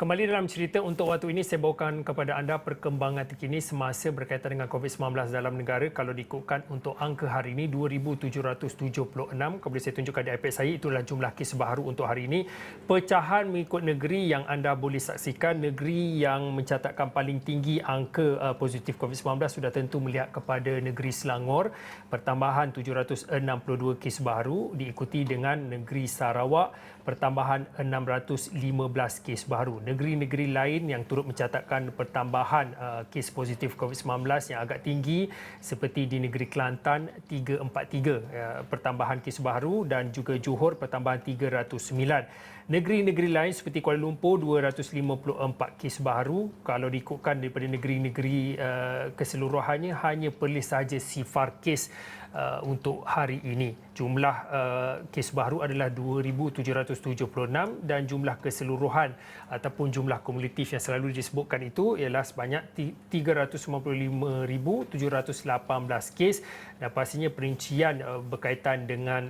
Kembali dalam cerita untuk waktu ini, saya bawakan kepada anda perkembangan terkini semasa berkaitan dengan COVID-19 dalam negara. Kalau diikutkan untuk angka hari ini 2,776, kalau boleh saya tunjukkan di iPad saya, itulah jumlah kes baru untuk hari ini. Pecahan mengikut negeri yang anda boleh saksikan, negeri yang mencatatkan paling tinggi angka positif COVID-19 sudah tentu melihat kepada negeri Selangor, pertambahan 762 kes baru, diikuti dengan negeri Sarawak, pertambahan 615 kes baru. Negeri-negeri lain yang turut mencatatkan pertambahan kes positif COVID-19 yang agak tinggi seperti di negeri Kelantan 343 pertambahan kes baru dan juga Johor pertambahan 309. Negeri-negeri lain seperti Kuala Lumpur 254 kes baru. Kalau diikutkan daripada negeri-negeri keseluruhannya, hanya Perlis sahaja sifar kes untuk hari ini. Jumlah kes baru adalah 2,776 dan jumlah keseluruhan ataupun jumlah kumulatif yang selalu disebutkan itu ialah sebanyak 395,718 kes, dan pastinya perincian berkaitan dengan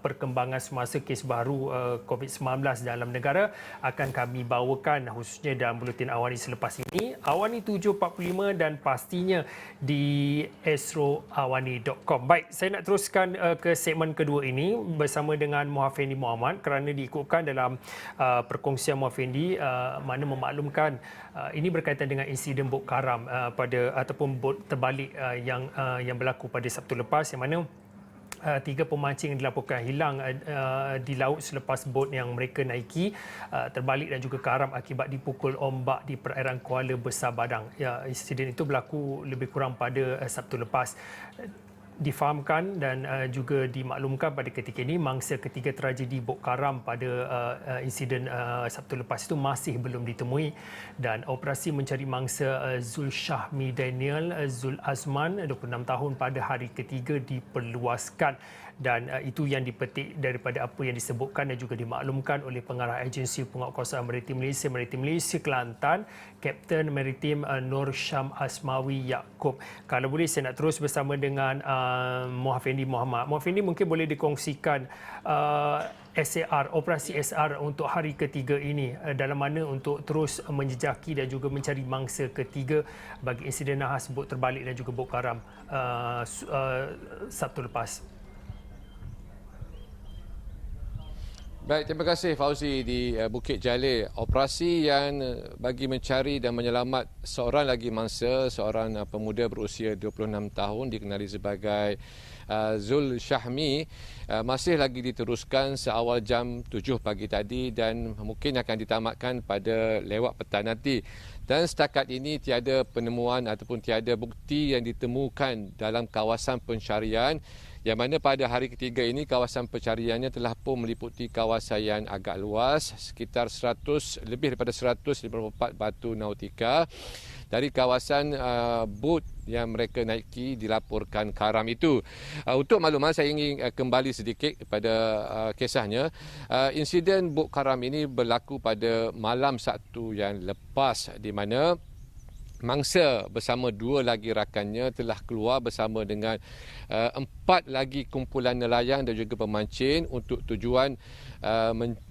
perkembangan semasa kes baru COVID-19 dalam negara akan kami bawakan khususnya dalam buletin Awani selepas ini. Awani 7.45 dan pastinya di astroawani.com. Baik, saya nak teruskan ke segmen kedua ini bersama dengan Muhafendi Muhammad kerana diikutkan dalam perkongsian Muhafendi mana memaklumkan ini berkaitan dengan insiden bot karam ataupun bot terbalik yang berlaku pada Sabtu lepas, yang mana 3 pemancing dilaporkan hilang di laut selepas bot yang mereka naiki terbalik dan juga karam akibat dipukul ombak di perairan Kuala Besar Badang. Insiden itu berlaku lebih kurang pada Sabtu lepas. Difahamkan dan juga dimaklumkan pada ketika ini mangsa ketiga tragedi bot karam pada insiden Sabtu lepas itu masih belum ditemui, dan operasi mencari mangsa Zul Syahmi Daniel Zul Azman 26 tahun pada hari ketiga diperluaskan, dan itu yang dipetik daripada apa yang disebutkan dan juga dimaklumkan oleh pengarah agensi penguatkuasaan Maritim Malaysia Kelantan, Kapten Maritim Nur Syam Asmawi Yaakob. Kalau boleh saya nak terus bersama dengan Muhafendi Muhammad. Muhafendi, mungkin boleh dikongsikan SAR, operasi SAR untuk hari ketiga ini dalam mana untuk terus menjejaki dan juga mencari mangsa ketiga bagi insiden nahas bot terbalik dan juga bot karam Sabtu lepas. Baik, terima kasih Fauzi di Bukit Jalil. Operasi yang bagi mencari dan menyelamat seorang lagi mangsa, seorang pemuda berusia 26 tahun dikenali sebagai Zul Syahmi masih lagi diteruskan seawal jam 7 pagi tadi dan mungkin akan ditamatkan pada lewat petang nanti. Dan setakat ini tiada penemuan ataupun tiada bukti yang ditemukan dalam kawasan pencarian, yang mana pada hari ketiga ini kawasan pencariannya telah pun meliputi kawasan yang agak luas, sekitar lebih daripada 154 batu nautika dari kawasan bot yang mereka naiki dilaporkan karam itu. Untuk makluman, saya ingin kembali sedikit pada kisahnya. Insiden bot karam ini berlaku pada malam Sabtu yang lepas, di mana mangsa bersama 2 lagi rakannya telah keluar bersama dengan 4 lagi kumpulan nelayan dan juga pemancing untuk tujuan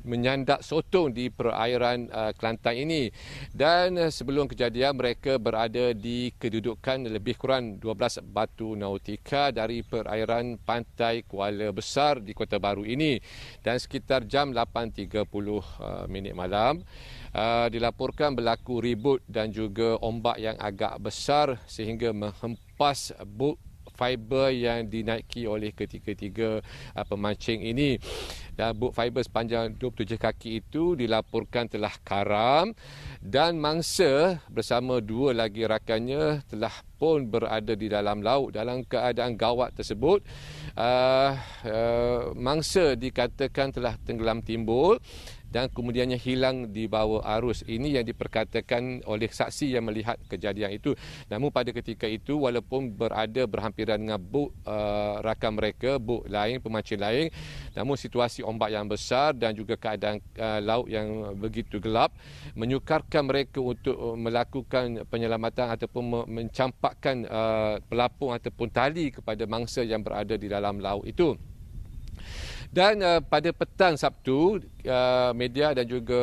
menyandak sotong di perairan Kelantan ini. Dan sebelum kejadian mereka berada di kedudukan lebih kurang 12 batu nautika dari perairan pantai Kuala Besar di Kota Baru ini. Dan sekitar jam 8.30 minit malam dilaporkan berlaku ribut dan juga ombak yang agak besar sehingga menghempas bot fiber yang dinaiki oleh ketiga-tiga pemancing ini. Dan bot fiber sepanjang 27 kaki itu dilaporkan telah karam dan mangsa bersama 2 lagi rakannya telah pun berada di dalam laut dalam keadaan gawat tersebut. Mangsa dikatakan telah tenggelam timbul dan kemudiannya hilang di bawah arus. Ini yang diperkatakan oleh saksi yang melihat kejadian itu. Namun pada ketika itu, walaupun berada berhampiran dengan bot rakan mereka, bot lain, pemancing lain, namun situasi ombak yang besar dan juga keadaan laut yang begitu gelap menyukarkan mereka untuk melakukan penyelamatan ataupun mencampakkan pelapung ataupun tali kepada mangsa yang berada di dalam laut itu. Dan pada petang Sabtu, media dan juga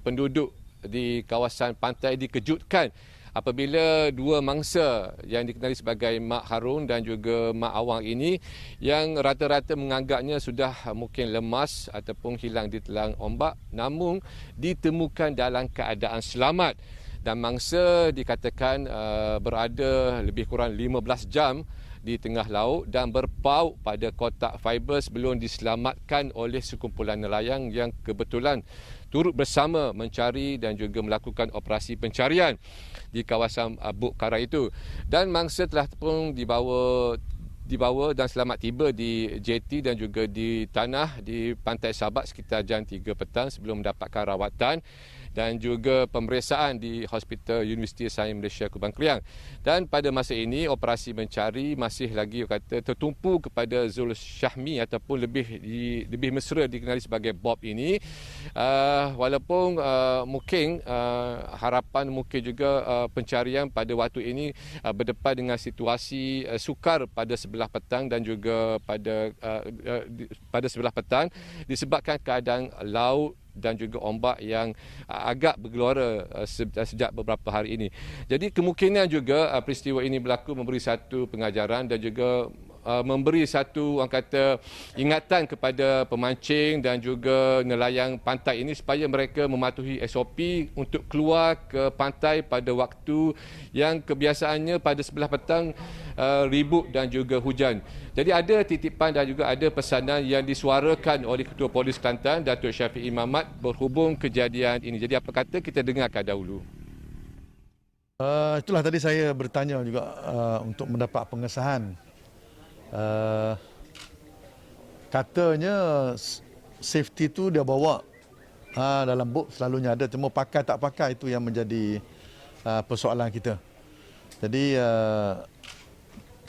penduduk di kawasan pantai dikejutkan apabila dua mangsa yang dikenali sebagai Mak Harun dan juga Mak Awang ini yang rata-rata menganggapnya sudah mungkin lemas ataupun hilang di telang ombak, namun ditemukan dalam keadaan selamat. Dan mangsa dikatakan berada lebih kurang 15 jam di tengah laut dan berpaut pada kotak fiber sebelum diselamatkan oleh sekumpulan nelayan yang kebetulan turut bersama mencari dan juga melakukan operasi pencarian di kawasan Buk Karam itu. Dan mangsa telah pun dibawa dan selamat tiba di jeti dan juga di tanah di Pantai Sabak sekitar jam 3 petang sebelum mendapatkan rawatan dan juga pemeriksaan di Hospital Universiti Sains Malaysia Kubang Kliang. Dan pada masa ini operasi mencari masih lagi tertumpu kepada Zul Syahmi ataupun lebih mesra dikenali sebagai Bob ini. Walaupun mungkin harapan mungkin juga pencarian pada waktu ini berdepan dengan situasi sukar pada sebelah petang dan juga pada sebelah petang disebabkan keadaan laut dan juga ombak yang agak bergelora sejak beberapa hari ini. Jadi kemungkinan juga peristiwa ini berlaku memberi satu pengajaran dan juga memberi satu ingatan kepada pemancing dan juga nelayan pantai ini supaya mereka mematuhi SOP untuk keluar ke pantai pada waktu yang kebiasaannya pada sebelah petang ribut dan juga hujan. Jadi ada titipan dan juga ada pesanan yang disuarakan oleh Ketua Polis Kelantan Datuk Syafiee Mamat berhubung kejadian ini. Jadi apa kata kita dengarkan dahulu. Itulah tadi saya bertanya juga untuk mendapat pengesahan. Katanya safety tu dia bawa dalam buk selalunya ada, cuma pakai tak pakai itu yang menjadi persoalan kita. Jadi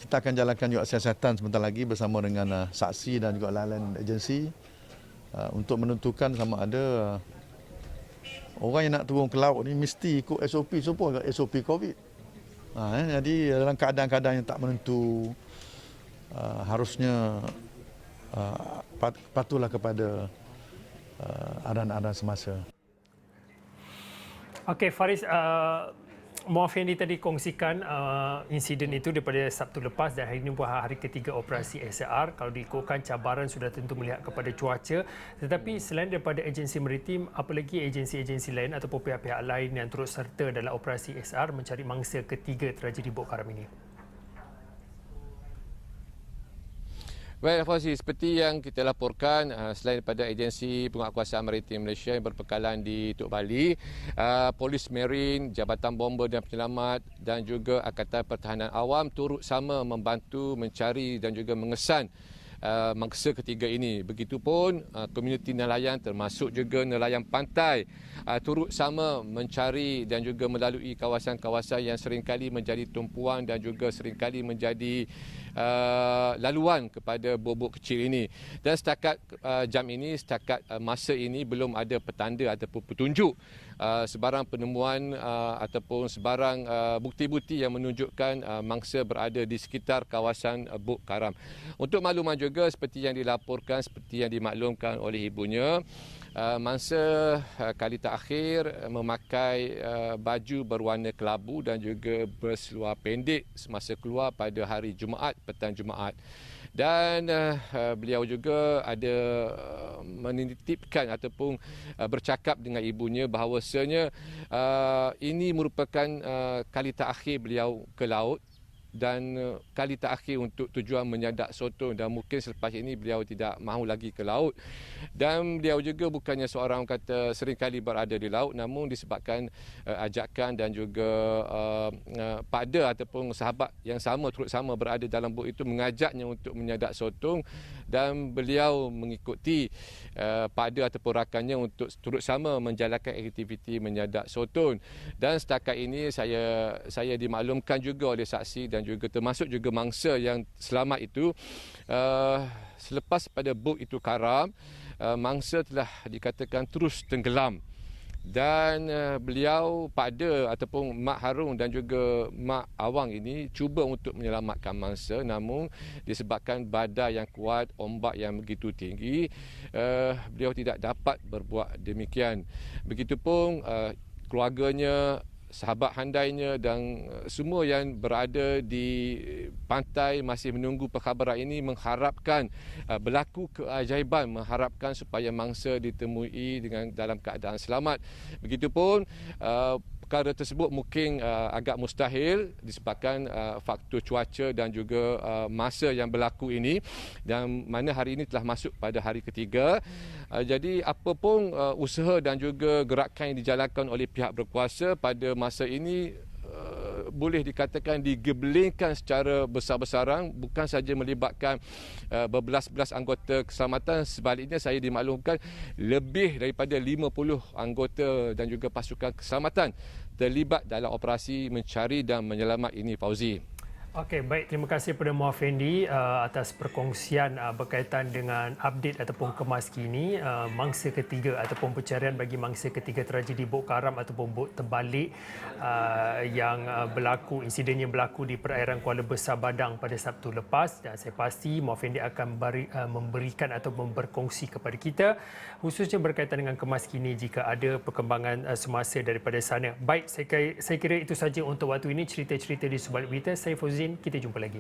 kita akan jalankan juga siasatan sebentar lagi bersama dengan saksi dan juga lain-lain agensi untuk menentukan sama ada orang yang nak turun ke laut ni mesti ikut SOP semua, SOP COVID. Jadi dalam keadaan-keadaan yang tak menentu harusnya patuhlah kepada arahan-arahan semasa. Okey Faris, Muaf yang tadi kongsikan insiden itu daripada Sabtu lepas dan hari ini buah hari ketiga operasi SAR. Kalau diikutkan cabaran sudah tentu melihat kepada cuaca, tetapi selain daripada agensi maritim, apa lagi agensi-agensi lain ataupun pihak-pihak lain yang turut serta dalam operasi SAR mencari mangsa ketiga tragedi Buk Karam ini? Baik, Fauzi, seperti yang kita laporkan, selain daripada agensi penguatkuasaan maritim Malaysia yang berpekalan di Tuk Bali, Polis Marine, Jabatan Bomber dan Penyelamat dan juga Angkatan Pertahanan Awam turut sama membantu mencari dan juga mengesan mangsa ketiga ini. Begitupun komuniti nelayan termasuk juga nelayan pantai turut sama mencari dan juga melalui kawasan-kawasan yang seringkali menjadi tumpuan dan juga seringkali menjadi laluan kepada bobok kecil ini. Dan setakat jam ini, setakat masa ini belum ada petanda ataupun petunjuk sebarang penemuan ataupun sebarang bukti-bukti yang menunjukkan mangsa berada di sekitar kawasan Buk Karam. Untuk makluman juga seperti yang dilaporkan, seperti yang dimaklumkan oleh ibunya, mangsa kali terakhir memakai baju berwarna kelabu dan juga berseluar pendek semasa keluar pada hari Jumaat, petang Jumaat. Dan beliau juga ada menitipkan ataupun bercakap dengan ibunya bahawasanya ini merupakan kali terakhir beliau ke laut dan kali terakhir untuk tujuan menyadap sotong, dan mungkin selepas ini beliau tidak mahu lagi ke laut. Dan beliau juga bukannya seorang kata seringkali berada di laut, namun disebabkan ajakan dan juga pada ataupun sahabat yang sama turut sama berada dalam bot itu mengajaknya untuk menyadap sotong, dan beliau mengikuti pada ataupun rakannya untuk turut sama menjalankan aktiviti menyadap sotong. Dan setakat ini saya dimaklumkan juga oleh saksi dan juga termasuk juga mangsa yang selamat itu, selepas pada buk itu karam, mangsa telah dikatakan terus tenggelam. Dan beliau pada ataupun Mak Harun dan juga Mak Awang ini cuba untuk menyelamatkan mangsa, namun disebabkan badai yang kuat, ombak yang begitu tinggi, beliau tidak dapat berbuat demikian. Begitupun keluarganya, sahabat handainya dan semua yang berada di pantai masih menunggu perkhabaran ini, mengharapkan berlaku keajaiban, mengharapkan supaya mangsa ditemui dalam keadaan selamat. Begitupun perkara tersebut mungkin agak mustahil disebabkan faktor cuaca dan juga masa yang berlaku ini, dan mana hari ini telah masuk pada hari ketiga. Jadi apapun usaha dan juga gerakan yang dijalankan oleh pihak berkuasa pada masa ini boleh dikatakan digebelingkan secara besar-besaran, bukan saja melibatkan berbelas-belas anggota keselamatan, sebaliknya saya dimaklumkan lebih daripada 50 anggota dan juga pasukan keselamatan terlibat dalam operasi mencari dan menyelamat ini, Fauzi. Okey, baik. Terima kasih kepada Muafendi atas perkongsian berkaitan dengan update ataupun kemas kini mangsa ketiga ataupun pencarian bagi mangsa ketiga tragedi Bot Karam ataupun bot terbalik yang berlaku, insiden yang berlaku di perairan Kuala Besar Badang pada Sabtu lepas, dan saya pasti Muafendi akan memberikan atau berkongsi kepada kita khususnya berkaitan dengan kemas kini jika ada perkembangan semasa daripada sana. Baik, saya kira itu saja untuk waktu ini cerita-cerita di Sebalik Berita. Saya Fauzin, kita jumpa lagi.